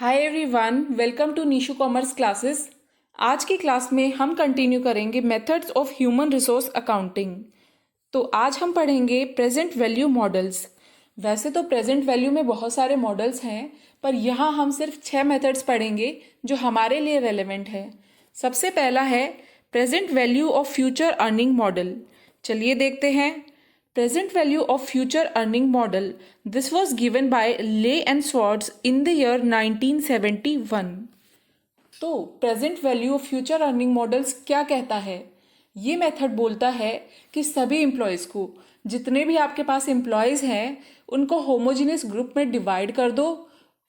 Hi everyone, welcome to Nishu commerce classes. आज की class में हम कंटिन्यू करेंगे methods of human resource accounting. तो आज हम पढ़ेंगे प्रेजेंट वैल्यू मॉडल्स। वैसे तो प्रेजेंट वैल्यू में बहुत सारे मॉडल्स हैं, पर यहाँ हम सिर्फ 6 मेथड्स पढ़ेंगे जो हमारे लिए रेलेवेंट है। सबसे पहला है present value of future earning model. चलिए देखते हैं। Present value of future earning model. This was given by Lay and Swartz in the year 1971. तो present value of future earning models क्या कहता है? ये मेथड बोलता है कि सभी एम्प्लॉयज़ को, जितने भी आपके पास एम्प्लॉयज़ हैं, उनको होमोजीनियस ग्रुप में डिवाइड कर दो,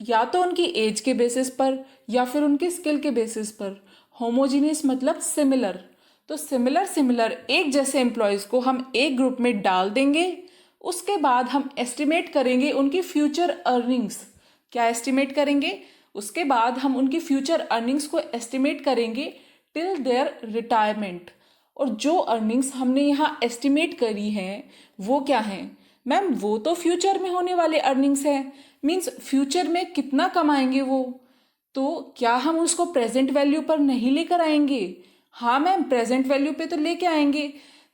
या तो उनकी एज के बेसिस पर या फिर उनके स्किल के बेसिस पर। होमोजीनियस मतलब सिमिलर, तो सिमिलर एक जैसे एम्प्लॉयज़ को हम एक ग्रुप में डाल देंगे। उसके बाद हम एस्टिमेट करेंगे उनकी फ्यूचर अर्निंग्स। क्या एस्टिमेट करेंगे? उसके बाद हम उनकी फ्यूचर अर्निंग्स को एस्टिमेट करेंगे टिल देयर रिटायरमेंट। और जो अर्निंग्स हमने यहाँ एस्टिमेट करी हैं वो क्या हैं? मैम, वो तो फ्यूचर में होने वाले अर्निंग्स हैं, मीन्स फ्यूचर में कितना कमाएंगे वो। तो क्या हम उसको प्रेजेंट वैल्यू पर नहीं लेकर आएंगे? हाँ मैम, प्रेजेंट वैल्यू पे तो लेके आएंगे।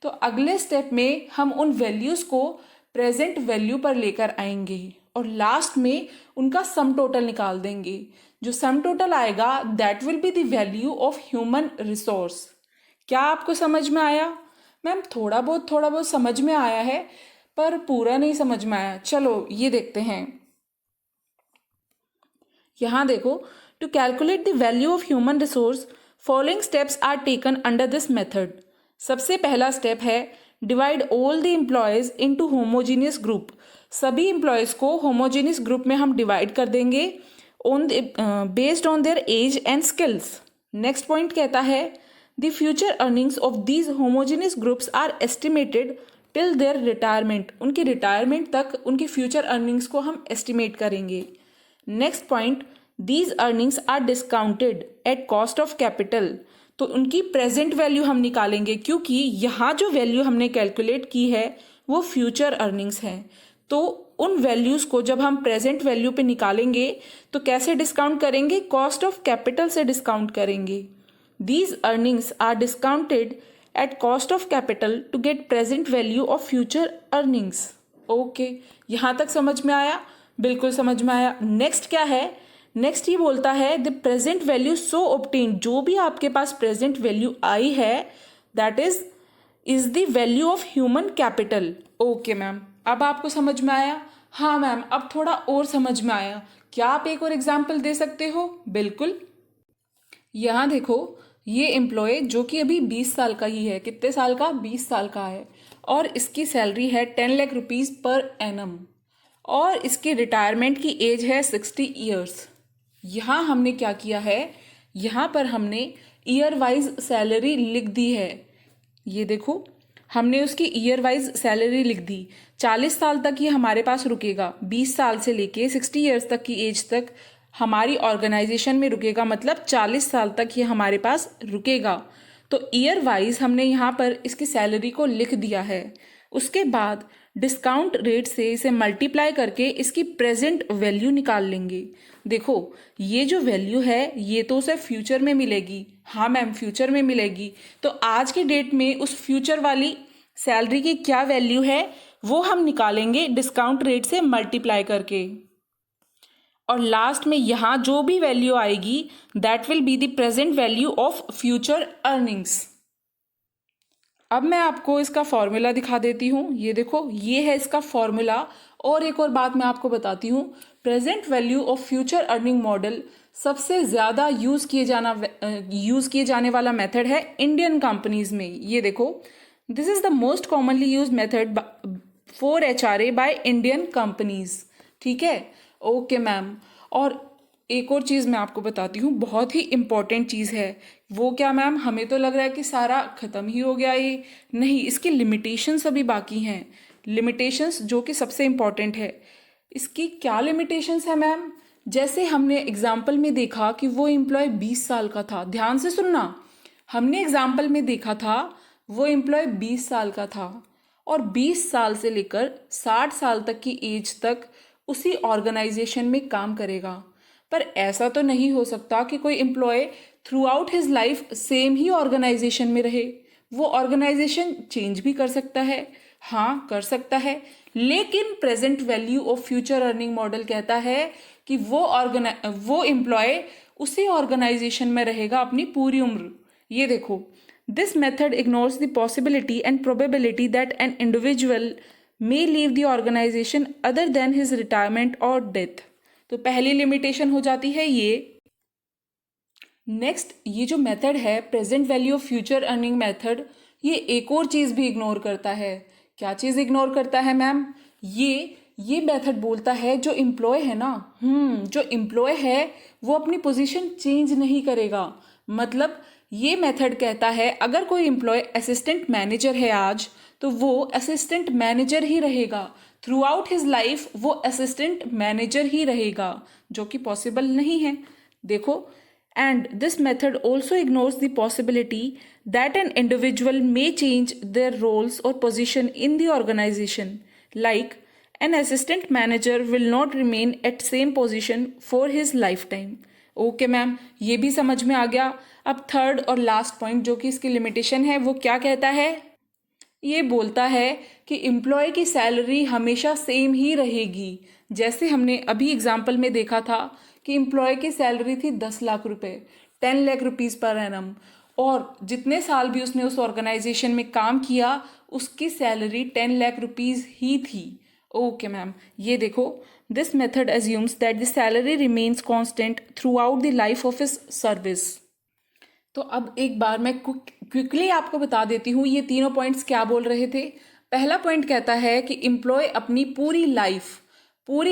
तो अगले स्टेप में हम उन वैल्यूज़ को प्रेजेंट वैल्यू पर लेकर आएंगे और लास्ट में उनका सम टोटल निकाल देंगे। जो सम टोटल आएगा that will be the value of human resource. क्या आपको समझ में आया? मैम, थोड़ा बहुत समझ में आया है, पर पूरा नहीं समझ में आया। चलो ये देखते हैं। यहाँ देखो, to calculate the value of human resource following steps are taken under this method. सबसे पहला स्टेप है divide all the employees into homogeneous group. सभी एम्प्लॉयज़ को होमोजीनियस ग्रुप में हम डिवाइड कर देंगे on based on their age and skills. Next point कहता है the future earnings of these homogeneous groups are estimated till their retirement. उनकी retirement तक उनकी फ्यूचर अर्निंग्स को हम एस्टिमेट करेंगे। Next point, these earnings are discounted at cost of capital. तो उनकी प्रेजेंट वैल्यू हम निकालेंगे, क्योंकि यहाँ जो वैल्यू हमने कैलकुलेट की है वो फ्यूचर अर्निंग्स हैं। तो उन वैल्यूज़ को जब हम प्रेजेंट वैल्यू पे निकालेंगे तो कैसे डिस्काउंट करेंगे? कॉस्ट ऑफ कैपिटल से डिस्काउंट करेंगे। These earnings are discounted at cost of capital to get present value of future earnings. Okay, यहाँ तक समझ में आया? बिल्कुल समझ में आया। नेक्स्ट क्या है? नेक्स्ट ये बोलता है the present value so obtain. जो भी आपके पास प्रेजेंट वैल्यू आई है that is the value of human capital. Okay ma'am, अब आपको समझ में आया? हाँ मैम, अब थोड़ा और समझ में आया। क्या आप एक और एग्जाम्पल दे सकते हो? बिल्कुल। यहाँ देखो, ये एम्प्लॉय जो कि अभी 20 साल का ही है। कितने साल का? 20 साल का है। और इसकी सैलरी है 10 लाख रुपीज़ पर एनम, और इसकी रिटायरमेंट की एज है 60 ईयर्स। यहाँ हमने क्या किया है? यहाँ पर हमने ईयर वाइज सैलरी लिख दी है। ये देखो, हमने उसकी ईयर वाइज सैलरी लिख दी। 40 साल तक ये हमारे पास रुकेगा, 20 साल से लेके 60 ईयर्स तक की एज तक हमारी ऑर्गेनाइजेशन में रुकेगा, मतलब 40 साल तक ये हमारे पास रुकेगा। तो ईयर वाइज हमने यहाँ पर इसकी सैलरी को लिख दिया है। उसके बाद डिस्काउंट रेट से इसे मल्टीप्लाई करके इसकी प्रेजेंट वैल्यू निकाल लेंगे। देखो, ये जो वैल्यू है ये तो उसे फ्यूचर में मिलेगी। हाँ मैम, फ्यूचर में मिलेगी। तो आज के डेट में उस फ्यूचर वाली सैलरी की क्या वैल्यू है वो हम निकालेंगे डिस्काउंट रेट से मल्टीप्लाई करके। और लास्ट में यहाँ जो भी वैल्यू आएगी that will be the present value of future earnings. अब मैं आपको इसका फॉर्मूला दिखा देती हूँ। ये देखो, ये है इसका फॉर्मूला। और एक और बात मैं आपको बताती हूँ, present value of future earning model सबसे ज़्यादा यूज़ किए जाने वाला मेथड है इंडियन कंपनीज में। ये देखो, this is the most commonly use method for HRA by Indian companies. ठीक है? Okay ma'am. और एक और चीज़ मैं आपको बताती हूँ, बहुत ही इम्पॉर्टेंट चीज़ है। वो क्या मैम? हमें तो लग रहा है कि सारा ख़त्म ही हो गया ये। नहीं, इसकी लिमिटेशंस अभी बाकी हैं। लिमिटेशंस जो कि सबसे इम्पॉर्टेंट है। इसकी क्या लिमिटेशंस है मैम? जैसे हमने एग्जाम्पल में देखा कि वो एम्प्लॉय 20 साल का था। ध्यान से सुनना, हमने एग्जाम्पल में देखा था वो एम्प्लॉय 20 साल का था और 20 साल से लेकर 60 साल तक की एज तक उसी ऑर्गेनाइजेशन में काम करेगा। पर ऐसा तो नहीं हो सकता कि कोई employ throughout his life same ही ऑर्गेनाइजेशन में रहे। वो ऑर्गेनाइजेशन चेंज भी कर सकता है, हाँ कर सकता है, लेकिन present value of future earning model कहता है कि वो एम्प्लॉय उसी ऑर्गेनाइजेशन में रहेगा अपनी पूरी उम्र। ये देखो, this method ignores the possibility and probability that an individual may leave the organization other than his retirement or death। तो पहली लिमिटेशन हो जाती है ये। नेक्स्ट, ये जो मेथड है present value of future earning method, ये एक और चीज़ भी इग्नोर करता है। क्या चीज़ इग्नोर करता है मैम? ये मेथड बोलता है जो एम्प्लॉय है ना, जो एम्प्लॉय है वो अपनी पोजीशन चेंज नहीं करेगा। मतलब ये मेथड कहता है अगर कोई एम्प्लॉय असिस्टेंट मैनेजर है आज, तो वो असिस्टेंट मैनेजर ही रहेगा थ्रू आउट हिज लाइफ, वो असिस्टेंट मैनेजर ही रहेगा, जो कि पॉसिबल नहीं है। देखो, and this method also ignores the possibility that an individual may change their roles और position in the organisation, like an assistant manager will not remain at same position for his life time. Okay ma'am, ये भी समझ में आ गया। अब third और last point जो कि इसकी लिमिटेशन है, वो क्या कहता है? ये बोलता है कि एम्प्लॉय की सैलरी हमेशा सेम ही रहेगी। जैसे हमने अभी एग्जाम्पल में देखा था कि एम्प्लॉय की सैलरी थी 10 लाख रुपए, 10 लाख रुपीज़ पर एनम, और जितने साल भी उसने उस ऑर्गेनाइजेशन में काम किया उसकी सैलरी 10 लाख रुपीज़ ही थी। ओके मैम, ये देखो, this method assumes that the salary remains constant through out the life of his service. तो अब एक बार मैं क्विकली आपको बता देती हूँ ये तीनों पॉइंट्स क्या बोल रहे थे। पहला पॉइंट कहता है कि एम्प्लॉय अपनी पूरी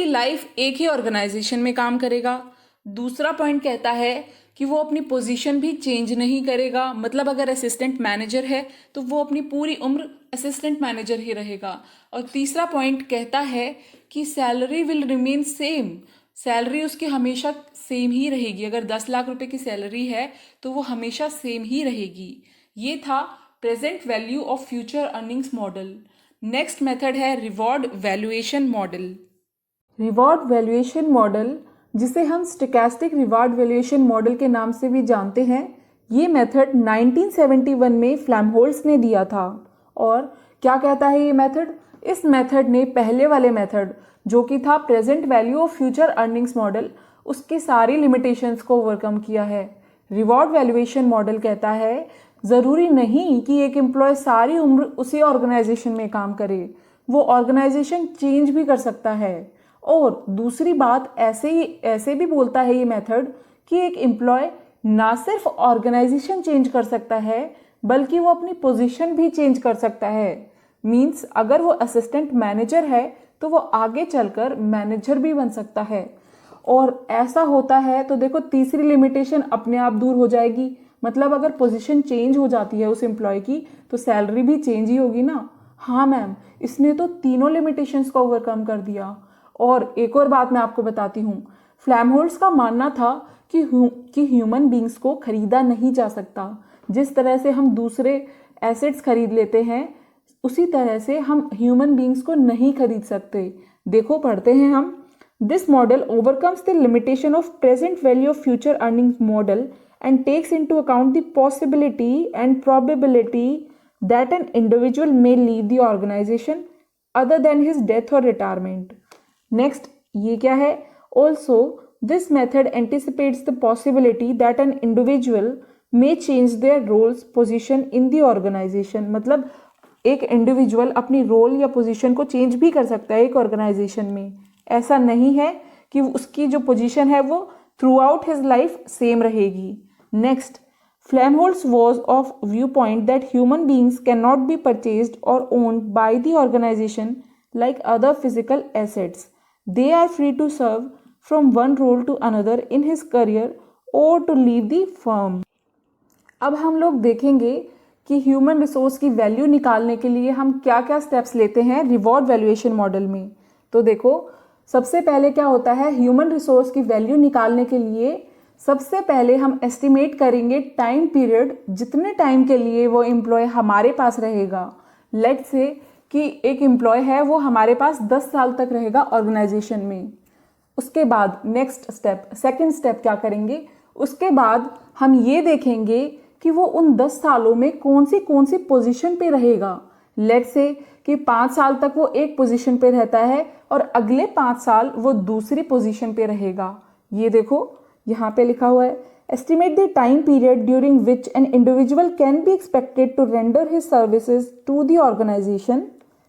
लाइफ एक ही ऑर्गेनाइजेशन में काम करेगा। दूसरा पॉइंट कहता है कि वो अपनी पोजीशन भी चेंज नहीं करेगा। मतलब अगर असिस्टेंट मैनेजर है तो वो अपनी पूरी उम्र असिस्टेंट मैनेजर ही रहेगा। और तीसरा पॉइंट कहता है कि salary will remain same, salary उसकी हमेशा सेम ही रहेगी। अगर 10 लाख रुपए की सैलरी है तो वो हमेशा सेम ही रहेगी। ये था present value of future earnings model. Next method है reward valuation model. Reward valuation model, जिसे हम स्टोचैस्टिक रिवॉर्ड वैल्यूएशन मॉडल के नाम से भी जानते हैं, ये मेथड 1971 में फ्लैमहोल्ट्ज ने दिया था। और क्या कहता है ये मेथड? इस मेथड ने पहले वाले मेथड जो कि था present value of future earnings model, उसकी सारी लिमिटेशंस को ओवरकम किया है। रिवॉर्ड वैल्यूएशन मॉडल कहता है ज़रूरी नहीं कि एक एम्प्लॉय सारी उम्र उसी ऑर्गेनाइजेशन में काम करे, वो ऑर्गेनाइजेशन चेंज भी कर सकता है। और दूसरी बात, ऐसे भी बोलता है ये मेथड कि एक एम्प्लॉय ना सिर्फ ऑर्गेनाइजेशन चेंज कर सकता है बल्कि वो अपनी पोजीशन भी चेंज कर सकता है। मीन्स अगर वो असिस्टेंट मैनेजर है तो वो आगे चलकर मैनेजर भी बन सकता है। और ऐसा होता है तो देखो तीसरी लिमिटेशन अपने आप दूर हो जाएगी। मतलब अगर पोजीशन चेंज हो जाती है उस एम्प्लॉय की तो सैलरी भी चेंज ही होगी ना। हाँ मैम, इसने तो तीनों लिमिटेशंस को ओवरकम कर दिया। और एक और बात मैं आपको बताती हूँ, फ्लैमहोल्ट्ज का मानना था कि ह्यूमन बींग्स को खरीदा नहीं जा सकता। जिस तरह से हम दूसरे एसेट्स खरीद लेते हैं उसी तरह से हम ह्यूमन बींग्स को नहीं खरीद सकते। देखो, पढ़ते हैं हम, this model overcomes the limitation of present value of future earning model and takes into account the possibility and probability that an individual may leave the organization other than his death or retirement. Next, ये क्या है? Also, this method anticipates the possibility that an individual may change their roles, position in the organization. मतलब एक individual अपनी role या position को change भी कर सकता है एक ऑर्गेनाइजेशन में। ऐसा नहीं है कि उसकी जो पोजीशन है वो through out his life same रहेगी। Next, Flamholtz was of viewpoint that human beings cannot be purchased or owned by the organization like other physical assets. They are free to serve from one role to another in his career or to leave the firm. अब हम लोग देखेंगे कि human resource की value निकालने के लिए हम क्या क्या स्टेप्स लेते हैं रिवॉर्ड वैल्यूएशन मॉडल में। तो देखो, सबसे पहले क्या होता है, ह्यूमन रिसोर्स की वैल्यू निकालने के लिए सबसे पहले हम एस्टिमेट करेंगे टाइम पीरियड, जितने टाइम के लिए वो एम्प्लॉय हमारे पास रहेगा। लेट्स से कि एक एम्प्लॉय है वो हमारे पास 10 साल तक रहेगा ऑर्गेनाइजेशन में। उसके बाद नेक्स्ट स्टेप, सेकंड स्टेप क्या करेंगे, उसके बाद हम ये देखेंगे कि वो उन 10 सालों में कौन सी पोजीशन पे रहेगा। लेट्स से कि 5 साल तक वो एक पोजीशन पे रहता है और अगले 5 साल वो दूसरी पोजीशन पे रहेगा। ये देखो यहाँ पे लिखा हुआ है, estimate the time period during which an individual can be expected to render his services to the organization.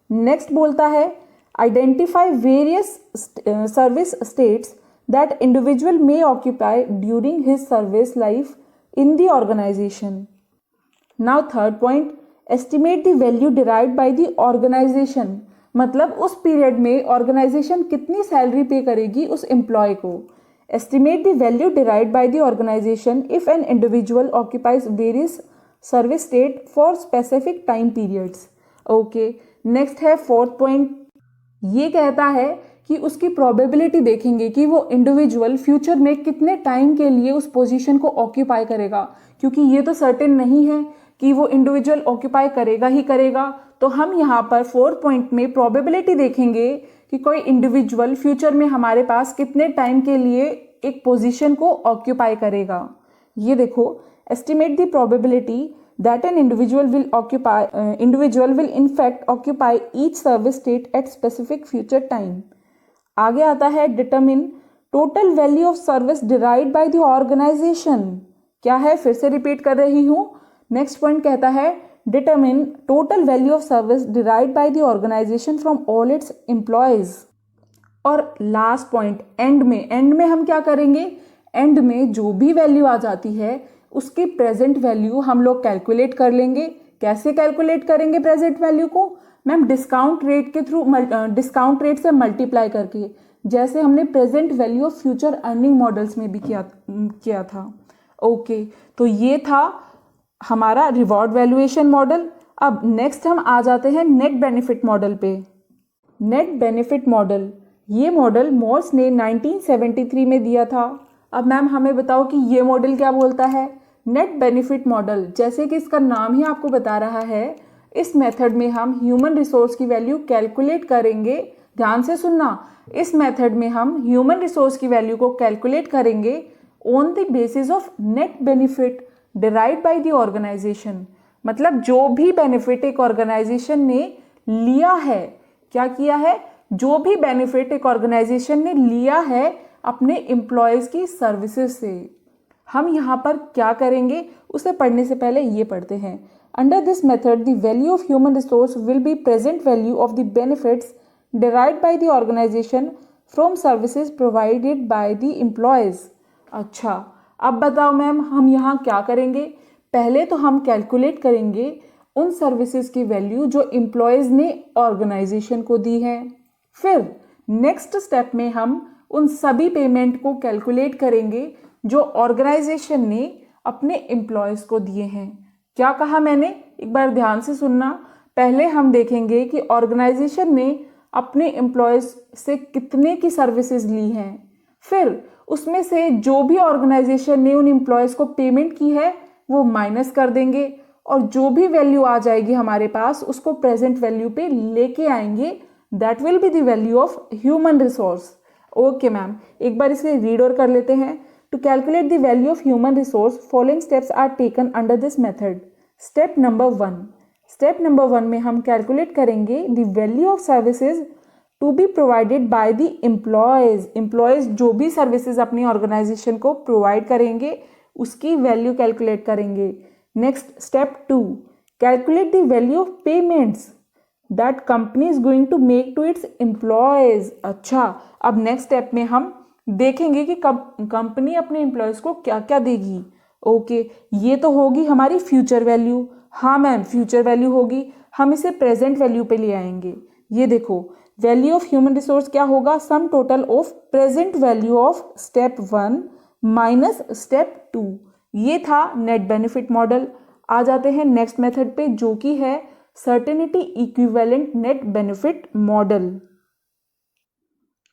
Next बोलता है, identify various service states that individual may occupy during his service life in the organization. Now third point, estimate the value derived by the organization. मतलब उस period में organisation कितनी salary पे करेगी उस employ को। Estimate the value derived by the organization if an individual occupies various service state for specific time periods. Okay, next है fourth point, ये कहता है कि उसकी प्रोबेबिलिटी देखेंगे कि वो इंडिविजुअल फ्यूचर में कितने टाइम के लिए उस पोजीशन को ऑक्यूपाई करेगा, क्योंकि ये तो सर्टेन नहीं है कि वो इंडिविजुअल ऑक्यूपाई करेगा ही करेगा। तो हम यहाँ पर फोर्थ पॉइंट में प्रोबेबिलिटी देखेंगे कि कोई इंडिविजुअल फ्यूचर में हमारे पास कितने टाइम के लिए एक पोजीशन को ऑक्यूपाई करेगा। ये देखो, estimate the probability that an individual will in fact occupy each service state at specific future time. आगे आता है, determine total value of service derived by the organization. क्या है, फिर से रिपीट कर रही हूँ। नेक्स्ट पॉइंट कहता है, determine total value of service derived by the organization from all its employees. और लास्ट पॉइंट, एंड में हम क्या करेंगे, एंड में जो भी वैल्यू आ जाती है उसकी प्रेजेंट वैल्यू हम लोग कैलकुलेट कर लेंगे। कैसे कैलकुलेट करेंगे प्रेजेंट वैल्यू को, मैम डिस्काउंट रेट के थ्रू, डिस्काउंट रेट से मल्टीप्लाई करके, जैसे हमने present value of future earning models में भी किया था। ओके, तो ये था हमारा रिवॉर्ड वैल्यूएशन मॉडल। अब नेक्स्ट हम आ जाते हैं नेट बेनिफिट मॉडल पे। नेट बेनिफिट मॉडल, ये मॉडल मॉर्स ने 1973 में दिया था। अब मैम हमें बताओ कि ये मॉडल क्या बोलता है। नेट बेनिफिट मॉडल, जैसे कि इसका नाम ही आपको बता रहा है, इस मेथड में हम ह्यूमन रिसोर्स की वैल्यू कैलकुलेट करेंगे। ध्यान से सुनना, इस मेथड में हम ह्यूमन रिसोर्स की वैल्यू को कैलकुलेट करेंगे on the basis of net benefit derived by the organization. मतलब जो भी बेनिफिट एक ऑर्गेनाइजेशन ने लिया है, क्या किया है, जो भी बेनिफिट एक ऑर्गेनाइजेशन ने लिया है अपने एम्प्लॉयज की सर्विसेज से। हम यहाँ पर क्या करेंगे, उसे पढ़ने से पहले ये पढ़ते हैं। Under this method the value of human resource will be present value of the benefits derived by the organization from services provided by the employees. अच्छा, अब बताओ मैम हम यहाँ क्या करेंगे। पहले तो हम कैलकुलेट करेंगे उन सर्विसेज की वैल्यू जो एम्प्लॉयज ने ऑर्गेनाइजेशन को दी है। फिर नेक्स्ट स्टेप में हम उन सभी पेमेंट को कैलकुलेट करेंगे जो ऑर्गेनाइजेशन ने अपने एम्प्लॉयज को दिए हैं। क्या कहा मैंने, एक बार ध्यान से सुनना। पहले हम देखेंगे कि ऑर्गेनाइजेशन ने अपने एम्प्लॉयज से कितने की सर्विसेज ली हैं, फिर उसमें से जो भी ऑर्गेनाइजेशन ने उन एम्प्लॉयज को पेमेंट की है वो माइनस कर देंगे, और जो भी वैल्यू आ जाएगी हमारे पास उसको प्रेजेंट वैल्यू पे लेके आएंगे। That will be the value of human resource. Okay ma'am, एक बार इसे रीड और कर लेते हैं। To calculate the value of human resource following steps are taken under this method. Step number 1 में हम कैलकुलेट करेंगे the value of services to be provided by the employees जो भी सर्विसेज अपनी ऑर्गेनाइजेशन को प्रोवाइड करेंगे उसकी वैल्यू कैलकुलेट करेंगे। Next step 2, calculate the value of payments that company is going to make to its employees. अच्छा, अब next step में हम देखेंगे कि कंपनी अपने एम्प्लॉयज को क्या क्या देगी। ओके, ये तो होगी हमारी फ्यूचर वैल्यू। हाँ मैम, फ्यूचर वैल्यू होगी, हम इसे प्रेजेंट वैल्यू पे ले आएंगे। ये देखो, वैल्यू ऑफ ह्यूमन रिसोर्स क्या होगा, sum total of present value of step 1 minus step 2। ये था नेट बेनिफिट मॉडल। आ जाते हैं नेक्स्ट मेथड पे, जो कि है certainty equivalent net benefit model.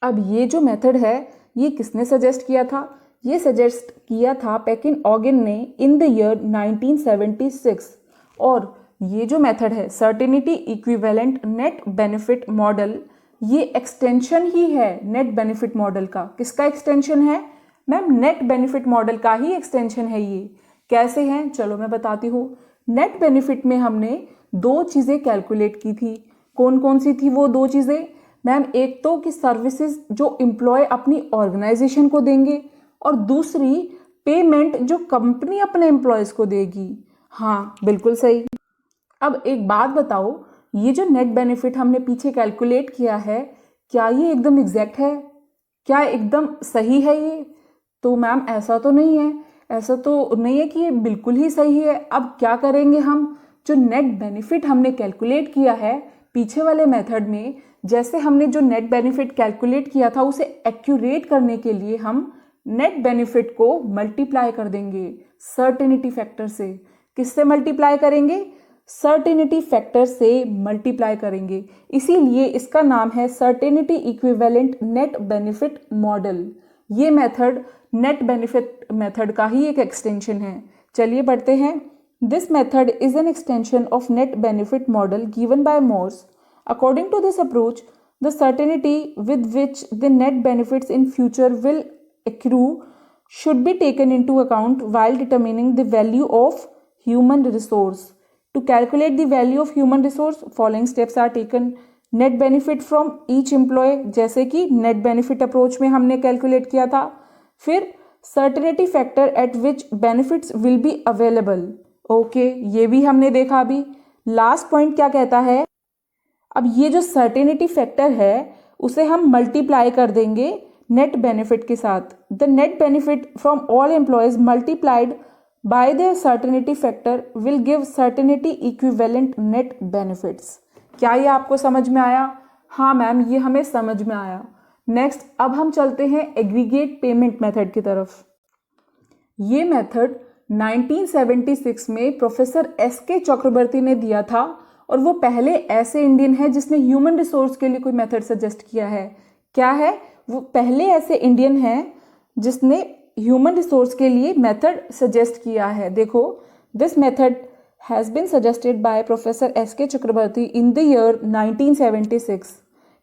अब ये जो मेथड है ये किसने सजेस्ट किया था, ये सजेस्ट किया था पैकिन ऑगिन ने इन द ईयर 1976। और ये जो मेथड है certainty equivalent net benefit model, ये एक्सटेंशन ही है नेट बेनिफिट मॉडल का। किसका एक्सटेंशन है मैम? नेट बेनिफिट मॉडल का ही एक्सटेंशन है ये। कैसे हैं चलो मैं बताती हूँ। नेट बेनिफिट में हमने दो चीज़ें कैलकुलेट की थी। कौन कौन सी थी वो दो चीज़ें मैम? एक तो कि सर्विसेज जो एम्प्लॉय अपनी ऑर्गेनाइजेशन को देंगे और दूसरी पेमेंट जो कंपनी अपने एम्प्लॉयज़ को देगी। हाँ बिल्कुल सही। अब एक बात बताओ, ये जो नेट बेनिफिट हमने पीछे कैलकुलेट किया है क्या ये एकदम एग्जैक्ट है? क्या एकदम सही है ये? तो मैम ऐसा तो नहीं है, ऐसा तो नहीं है कि ये बिल्कुल ही सही है। अब क्या करेंगे हम? जो नेट बेनिफिट हमने कैलकुलेट किया है पीछे वाले मेथड में, जैसे हमने जो नेट बेनिफिट कैलकुलेट किया था उसे एक्यूरेट करने के लिए हम नेट बेनिफिट को मल्टीप्लाई कर देंगे सर्टेनिटी फैक्टर से। किससे मल्टीप्लाई करेंगे? सर्टेनिटी फैक्टर से मल्टीप्लाई करेंगे। इसीलिए इसका नाम है certainty equivalent net benefit model. ये मेथड नेट बेनिफिट मेथड का ही एक एक्सटेंशन है। चलिए पढ़ते हैं। This method is an extension of net benefit model given by Morse. According to this approach, the certainty with which the net benefits in future will accrue should be taken into account while determining the value of human resource. To calculate the value of human resource, following steps are taken. Net benefit from each employee, जैसे कि net benefit approach में हमने calculate किया था। फिर certainty factor at which benefits will be available. Okay, ये भी हमने देखा अभी। Last point क्या कहता है? अब ये जो सर्टेनिटी फैक्टर है उसे हम मल्टीप्लाई कर देंगे नेट बेनिफिट के साथ। The net benefit from all employees multiplied by the certainty factor will give certainty equivalent net benefits. क्या ये आपको समझ में आया? हाँ मैम, ये हमें समझ में आया। नेक्स्ट अब हम चलते हैं एग्रीगेट पेमेंट मेथड की तरफ। ये मेथड 1976 में प्रोफेसर S.K. चक्रवर्ती ने दिया था और वो पहले ऐसे इंडियन है जिसने ह्यूमन रिसोर्स के लिए कोई मेथड सजेस्ट किया है। क्या है वो? पहले ऐसे इंडियन है जिसने ह्यूमन रिसोर्स के लिए मेथड सजेस्ट किया है। देखो, this method has been suggested by professor S.K. Chakraborty in the year 1976।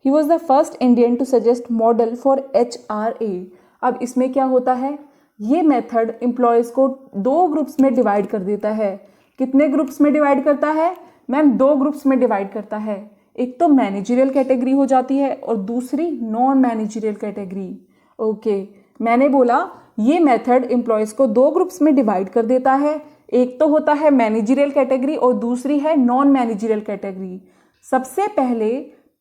He was the first Indian to suggest model for HRA। अब इसमें क्या होता है? ये मेथड एम्प्लॉयज़ को दो ग्रुप्स में डिवाइड कर देता है। कितने ग्रुप्स में डिवाइड करता है मैम? दो ग्रुप्स में डिवाइड करता है। एक तो मैनेजरियल कैटेगरी हो जाती है और दूसरी नॉन मैनेजरियल कैटेगरी। ओके, मैंने बोला ये मेथड एम्प्लॉयज़ को दो ग्रुप्स में डिवाइड कर देता है। एक तो होता है मैनेजरियल कैटेगरी और दूसरी है नॉन मैनेजरियल कैटेगरी। सबसे पहले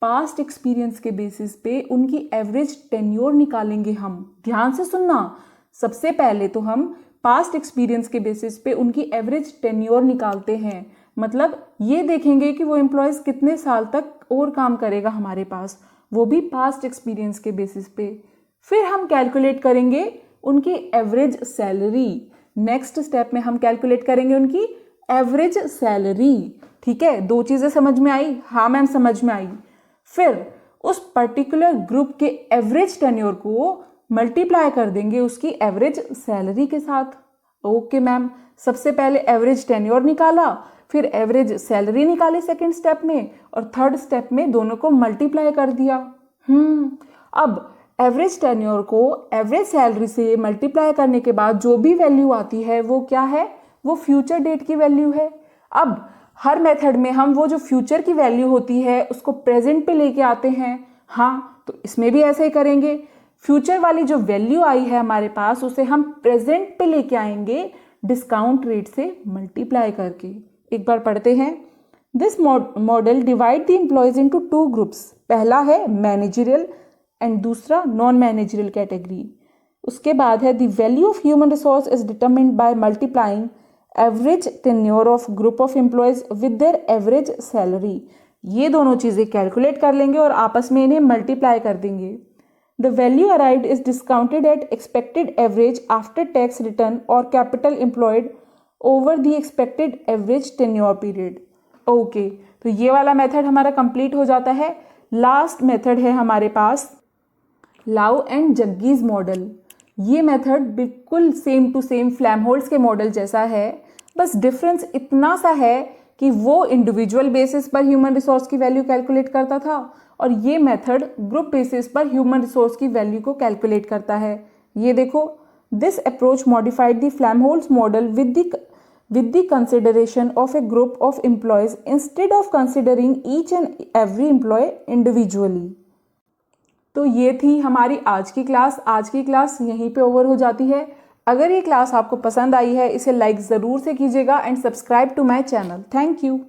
पास्ट एक्सपीरियंस के बेसिस पे उनकी एवरेज टेन्योर निकालेंगे हम। ध्यान से सुनना, सबसे पहले तो हम पास्ट एक्सपीरियंस के बेसिस पे उनकी एवरेज टेन्योर निकालते हैं। मतलब ये देखेंगे कि वो एम्प्लॉयज़ कितने साल तक और काम करेगा हमारे पास, वो भी पास्ट एक्सपीरियंस के बेसिस पे। फिर हम कैलकुलेट करेंगे उनकी एवरेज सैलरी। नेक्स्ट स्टेप में हम कैलकुलेट करेंगे उनकी एवरेज सैलरी। ठीक है, दो चीज़ें समझ में आई? हाँ मैम, समझ में आई। फिर उस पर्टिकुलर ग्रुप के एवरेज टेन्योर को मल्टीप्लाई कर देंगे उसकी एवरेज सैलरी के साथ। ओके मैम, सबसे पहले एवरेज टेन्योर निकाला, फिर एवरेज सैलरी निकाली सेकंड स्टेप में, और थर्ड स्टेप में दोनों को मल्टीप्लाई कर दिया। अब एवरेज टेन्योर को एवरेज सैलरी से मल्टीप्लाई करने के बाद जो भी वैल्यू आती है वो क्या है? वो फ्यूचर डेट की वैल्यू है। अब हर मेथड में हम वो जो फ्यूचर की वैल्यू होती है उसको प्रेजेंट पे लेके आते हैं। हाँ, तो इसमें भी ऐसे ही करेंगे। फ्यूचर वाली जो वैल्यू आई है हमारे पास उसे हम प्रेजेंट पे लेके आएंगे डिस्काउंट रेट से मल्टीप्लाई करके। एक बार पढ़ते हैं। This model divide the employees into two groups. पहला है मैनेजरियल एंड दूसरा नॉन मैनेजरियल कैटेगरी। उसके बाद है the value of human resource is determined by multiplying average tenure of group of employees with their average salary. ये दोनों चीज़ें calculate कर लेंगे और आपस में इन्हें मल्टीप्लाई कर देंगे। The value arrived is discounted at expected average after tax return और capital employed over the expected average tenure period. Okay, तो ये वाला मेथड हमारा कंप्लीट हो जाता है। लास्ट मेथड है हमारे पास लाउ एंड जग्गीज मॉडल। ये मेथड बिल्कुल सेम टू सेम फ्लैमहोल्ट्ज के मॉडल जैसा है, बस डिफरेंस इतना सा है कि वो इंडिविजुअल बेसिस पर ह्यूमन रिसोर्स की वैल्यू कैलकुलेट करता था और ये मेथड ग्रुप बेसिस पर ह्यूमन रिसोर्स की वैल्यू को कैलकुलेट करता है। ये देखो, this approach modified the Flamholtz model with the consideration of a group of employees instead of considering each and every employee individually। तो ये थी हमारी आज की क्लास। आज की क्लास यहीं पे ओवर हो जाती है। अगर ये क्लास आपको पसंद आई है, इसे लाइक ज़रूर से कीजिएगा and subscribe to my channel. Thank you.